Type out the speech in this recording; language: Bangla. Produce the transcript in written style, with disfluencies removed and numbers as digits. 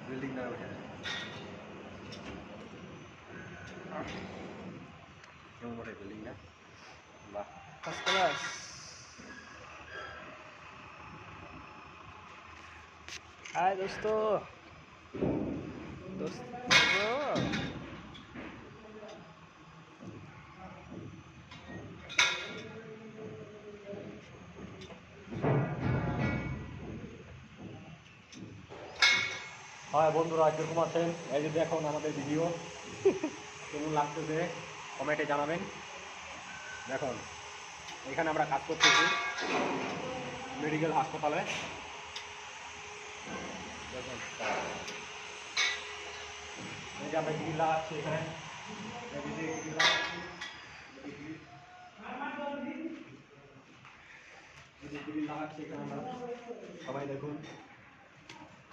বিল্ডিং না ওঠে কেমন ওঠে বিল্ডিংটা বাহ ফার্স্ট ক্লাস। हाय दोस्तों হয় বন্ধুরা কিরকম আছেন? এই যে দেখুন আমাদের ভিডিও কেমন লাগতেছে কমেন্টে জানাবেন। দেখুন এখানে আমরা কাজ করতেছি মেডিকেল হাসপাতালে। দেখুন এই যে আমরা গ্রিল লাগাচ্ছি এখানে, গ্রিল লাগাচ্ছি এখানে আমরা, সবাই দেখুন।